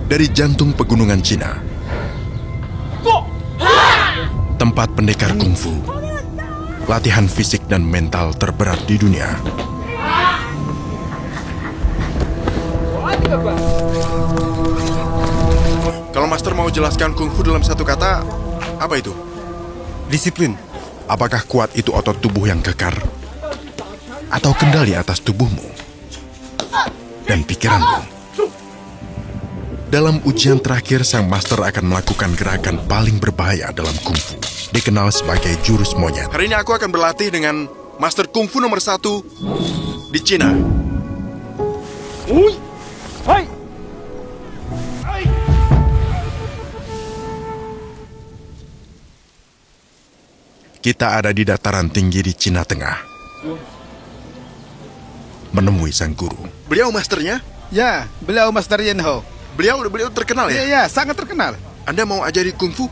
Dari jantung pegunungan Cina, tempat pendekar kungfu, latihan fisik dan mental terberat di dunia. Kalau Master mau jelaskan kungfu dalam satu kata, apa itu? Disiplin. Apakah kuat itu otot tubuh yang kekar? Atau kendali atas tubuhmu dan pikiranmu? Dalam ujian terakhir, sang master akan melakukan gerakan paling berbahaya dalam kungfu, dikenal sebagai jurus monyet. Hari ini aku akan berlatih dengan master kungfu nomor 1 di Cina. Kita ada di dataran tinggi di Cina Tengah, menemui sang guru. Beliau masternya? Ya, beliau Master Yen Ho. Beliau terkenal ya? Ya, sangat terkenal. Anda mau ajari kungfu?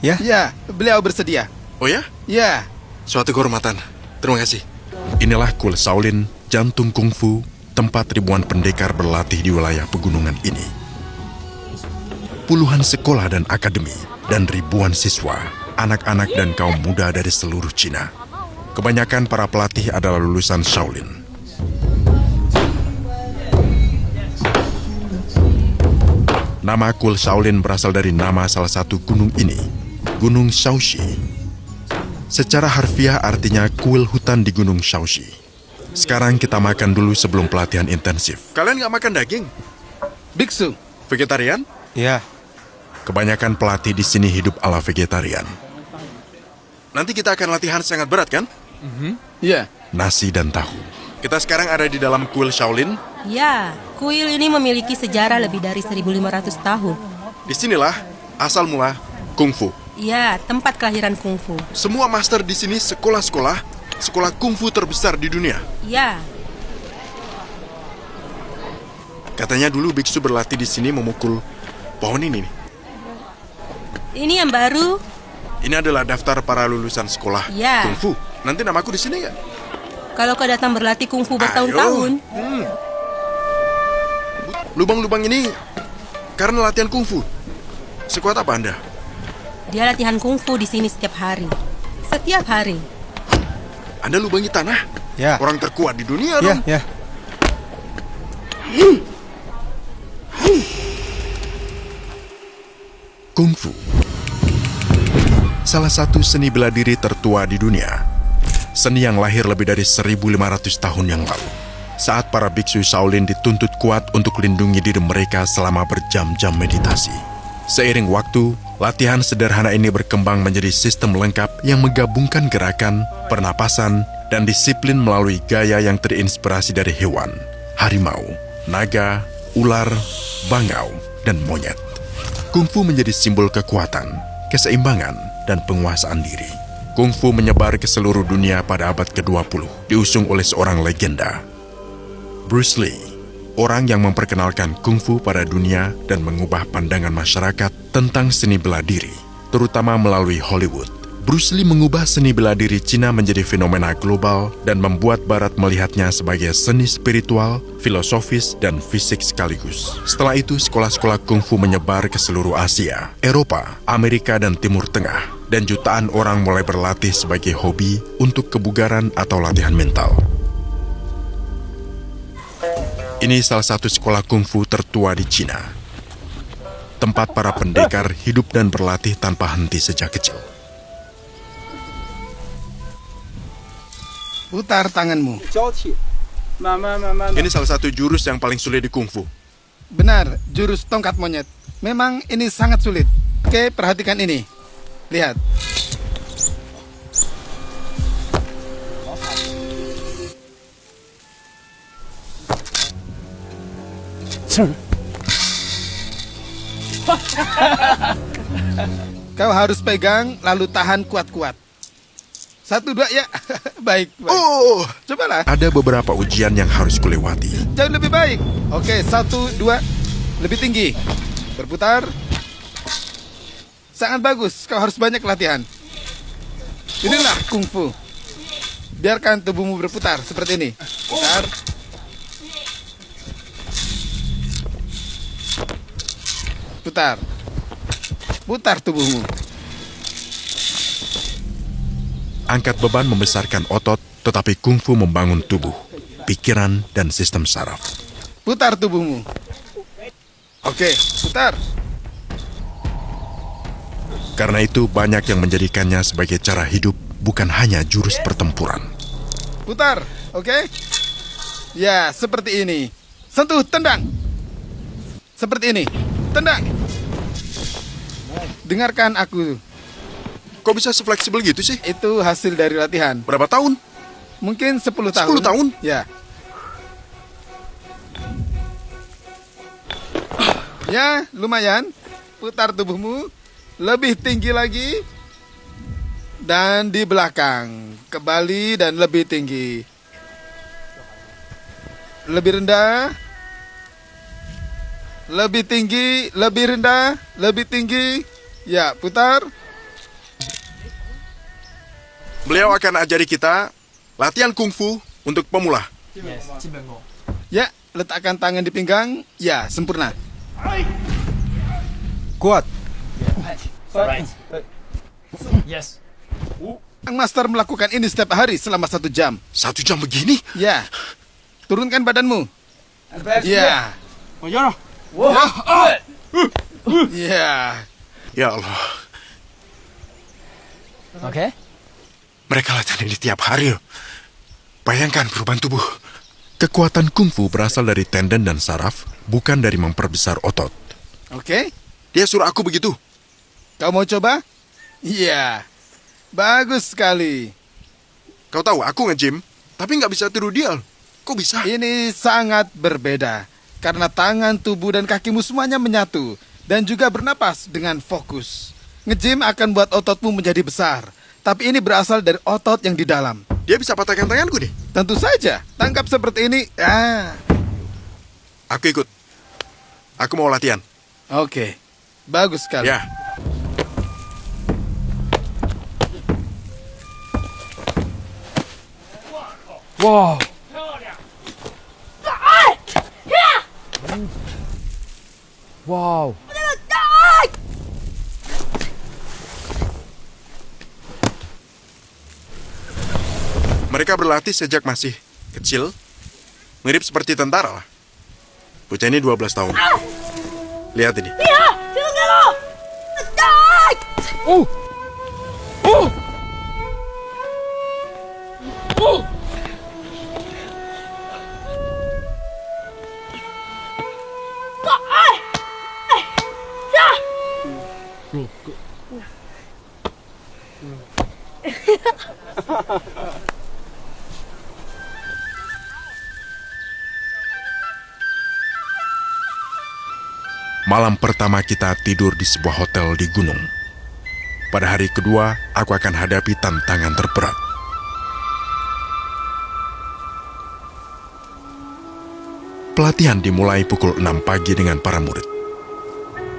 Ya? Ya, beliau bersedia. Oh ya? Ya, Suatu kehormatan. Terima kasih. Inilah Kuil Shaolin, jantung kungfu, tempat ribuan pendekar berlatih di wilayah pegunungan ini. Puluhan sekolah dan akademi, dan ribuan siswa, anak-anak dan kaum muda dari seluruh Cina. Kebanyakan para pelatih adalah lulusan Shaolin. Nama Kuil Shaolin berasal dari nama salah satu gunung ini, Gunung Shaoxi. Secara harfiah artinya kuil hutan di Gunung Shaoxi. Sekarang kita makan dulu sebelum pelatihan intensif. Kalian nggak makan daging? biksu. Vegetarian? Ya. Kebanyakan pelatih di sini hidup ala vegetarian. Nanti kita akan latihan sangat berat kan? Ya, Nasi dan tahu. Kita sekarang ada di dalam kuil Shaolin. Ya, kuil ini memiliki sejarah lebih dari 1.500 tahun. Disinilah asal mula kungfu. Ya, tempat kelahiran kungfu. Semua master di sini sekolah kungfu terbesar di dunia. Ya, Katanya dulu biksu berlatih di sini memukul pohon ini nih. ini yang baru. Ini adalah daftar para lulusan sekolah Ya. kungfu. Nanti namaku di sini ya? Kalau kau datang berlatih kungfu bertahun-tahun. Lubang-lubang ini karena latihan kungfu. Sekuat apa Anda? Dia latihan kungfu di sini setiap hari. Setiap hari. Anda lubangi tanah? Ya. Orang terkuat di dunia Ya, dong. ya. Kungfu, salah satu seni bela diri tertua di dunia. Seni yang lahir lebih dari 1.500 tahun yang lalu. Saat para biksu Shaolin dituntut kuat untuk lindungi diri mereka selama berjam-jam meditasi. Seiring waktu, latihan sederhana ini berkembang menjadi sistem lengkap yang menggabungkan gerakan, pernapasan, dan disiplin melalui gaya yang terinspirasi dari hewan, harimau, naga, ular, bangau, dan monyet. Kungfu menjadi simbol kekuatan, keseimbangan, dan penguasaan diri. Kungfu menyebar ke seluruh dunia pada abad ke-20, diusung oleh seorang legenda, Bruce Lee, orang yang memperkenalkan kungfu pada dunia dan mengubah pandangan masyarakat tentang seni bela diri, terutama melalui Hollywood. Bruce Lee mengubah seni bela diri Cina menjadi fenomena global dan membuat Barat melihatnya sebagai seni spiritual, filosofis, dan fisik sekaligus. Setelah itu, sekolah-sekolah kungfu menyebar ke seluruh Asia, Eropa, Amerika, dan Timur Tengah, dan jutaan orang mulai berlatih sebagai hobi untuk kebugaran atau latihan mental. Ini salah satu sekolah kungfu tertua di Cina. Tempat para pendekar hidup dan berlatih tanpa henti sejak kecil. putar tanganmu. Ini salah satu jurus yang paling sulit di kungfu. Benar, jurus tongkat monyet. Memang ini sangat sulit. Oke, perhatikan ini. Lihat. Kau harus pegang, lalu tahan kuat-kuat. 1, 2, ya. Baik, baik. Oh, Cobalah. ada beberapa ujian yang harus kulewati. Jauh lebih baik. Oke, 1, 2. Lebih tinggi. Berputar. Sangat bagus. Kau harus banyak latihan. Inilah kungfu. Biarkan tubuhmu berputar seperti ini. Putar. putar. Putar tubuhmu. Angkat beban membesarkan otot, tetapi kungfu membangun tubuh, pikiran, dan sistem saraf. Putar tubuhmu. Oke, putar. Karena itu banyak yang menjadikannya sebagai cara hidup, bukan hanya jurus pertempuran. Putar, oke? Ya, seperti ini. Sentuh, tendang. Seperti ini. Tendang. Dengarkan aku. Kok bisa sefleksibel gitu sih? Itu hasil dari latihan. Berapa tahun? Mungkin 10 tahun. 10 tahun? Ya. Ya, lumayan. Putar tubuhmu. Lebih tinggi lagi. Dan di belakang. Kembali dan lebih tinggi. Lebih rendah. Lebih tinggi. Lebih rendah. Lebih tinggi. Ya, putar. Beliau akan ajari kita latihan kungfu untuk pemula. Ya, letakkan tangan di pinggang. Ya, sempurna. Kuat. Sang master melakukan ini setiap hari selama 1 jam. 1 jam begini? Ya. Turunkan badanmu. Ya. Ya. Ya Allah, mereka latihan ini tiap hari. Bayangkan perubahan tubuh. Kekuatan kungfu berasal dari tendon dan saraf, bukan dari memperbesar otot. Oke. Dia suruh aku begitu. Kau mau coba? Iya. Bagus sekali. Kau tahu, aku nge-gym, tapi nggak bisa tidur diam. Kok bisa? Ini sangat berbeda. Karena tangan, tubuh, dan kakimu semuanya menyatu. Dan juga bernapas dengan fokus. Nge-gym akan buat ototmu menjadi besar. Tapi ini berasal dari otot yang di dalam. Dia bisa patahkan tanganku nih. Tentu saja. Tangkap seperti ini. Aku ikut. Aku mau latihan. Oke. Bagus sekali. Ya. Wow. Wow. Mereka berlatih sejak masih kecil. Mirip seperti tentara lah. Bocah ini 12 tahun. Lihat ini. Malam pertama kita tidur di sebuah hotel di gunung. Pada hari kedua, aku akan hadapi tantangan terberat. Pelatihan dimulai pukul 6 pagi dengan para murid.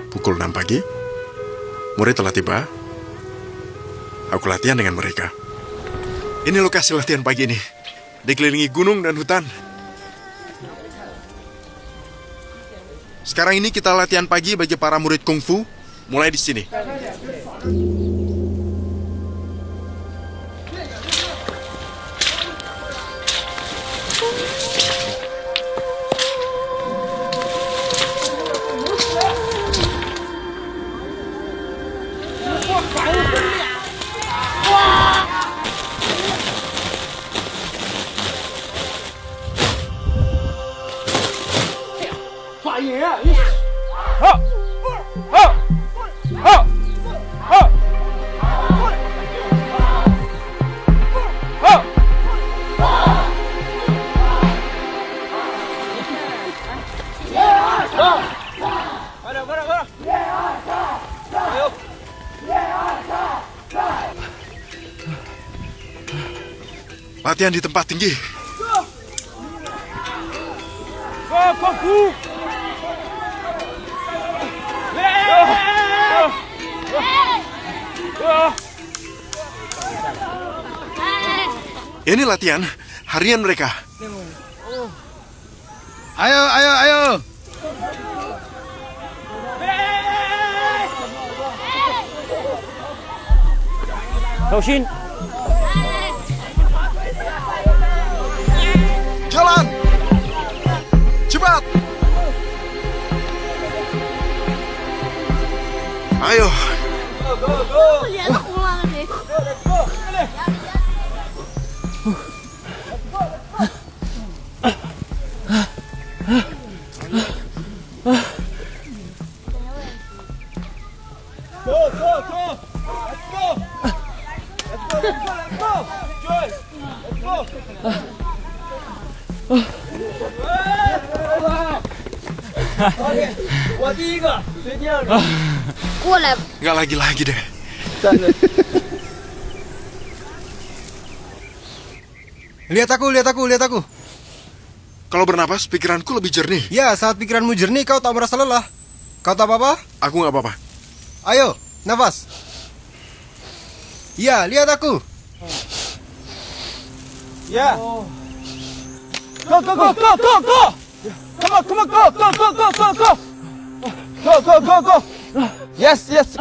Pukul 6 pagi, murid telah tiba. Aku latihan dengan mereka. Ini lokasi latihan pagi ini. Dikelilingi gunung dan hutan. Sekarang ini kita latihan pagi bagi para murid kungfu, mulai di sini. Latihan di tempat tinggi. Ini latihan harian mereka. Ayo, ayo, ayo. 小心！ Jalan! Cepat! Ayo, 连红了你。 过来， nggak lagi-lagi deh. Lihat aku. Kalau bernapas, pikiranku lebih jernih. Ya, saat pikiranmu jernih, kau tak merasa lelah. Kau tak apa-apa? Aku nggak apa-apa. Ayo, nafas. Ya, lihat aku. Ya. Go go go go go go! Come on, come on, go go go go go go! Go go go go! Yes, yes.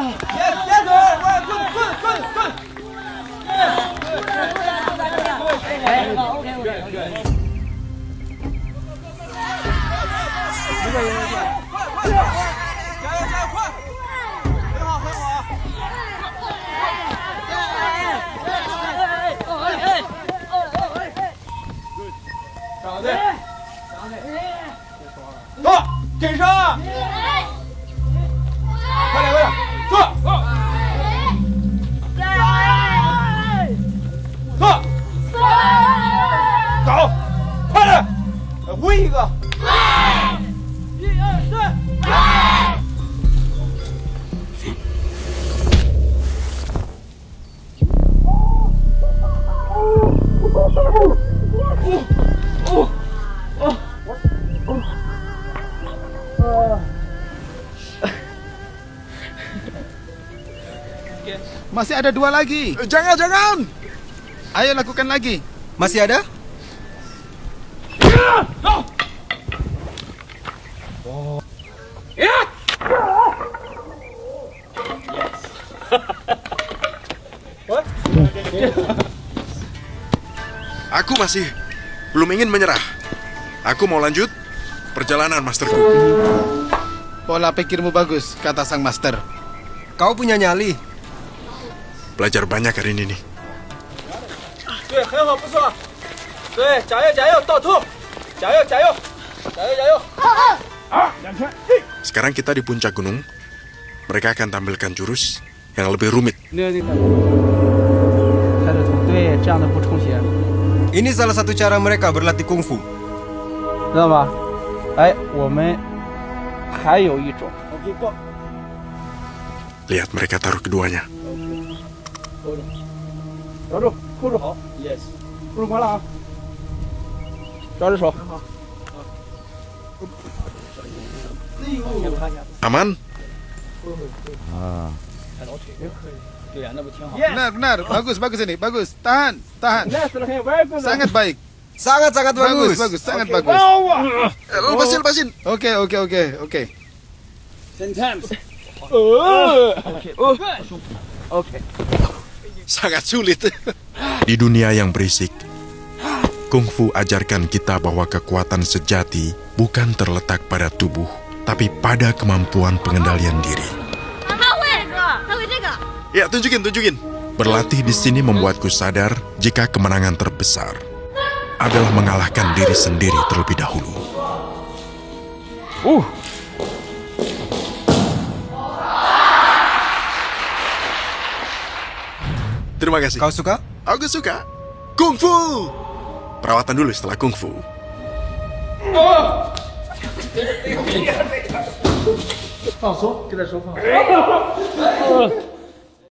Masih ada 2 lagi. Jangan! Ayo lakukan lagi. Masih ada? Aku masih belum ingin menyerah. Aku mau lanjut perjalanan, masterku. Pola pikirmu bagus, kata sang master. Kau punya nyali. Belajar banyak hari ini nih. 对，很好，不错。对，加油加油，倒兔，加油加油，加油加油。Sekarang kita di puncak gunung. Mereka akan tampilkan jurus yang lebih rumit. 开始从对这样的不充血， Ini salah satu cara mereka berlatih kungfu. 知道吗？哎，我们还有一种， Lihat mereka taruh keduanya. 抓住，扣住好 ，yes，扣住关了啊，抓着手， Aman? 对呀，那不挺好 Benar. Bagus ini. Bagus. Tahan. ？Nice， very good。 Sangat baik. Sangat-sangat bagus. Sangat bagus. Lepasin. Oke. Ten times。 OK。 Sangat sulit. Di dunia yang berisik, kungfu ajarkan kita bahwa kekuatan sejati bukan terletak pada tubuh, tapi pada kemampuan pengendalian diri. 他会这个。 Ya, tunjukin. Berlatih di sini membuatku sadar jika kemenangan terbesar adalah mengalahkan diri sendiri terlebih dahulu. Terima kasih. Kau suka? Aku suka. Kungfu. Perawatan dulu setelah kungfu.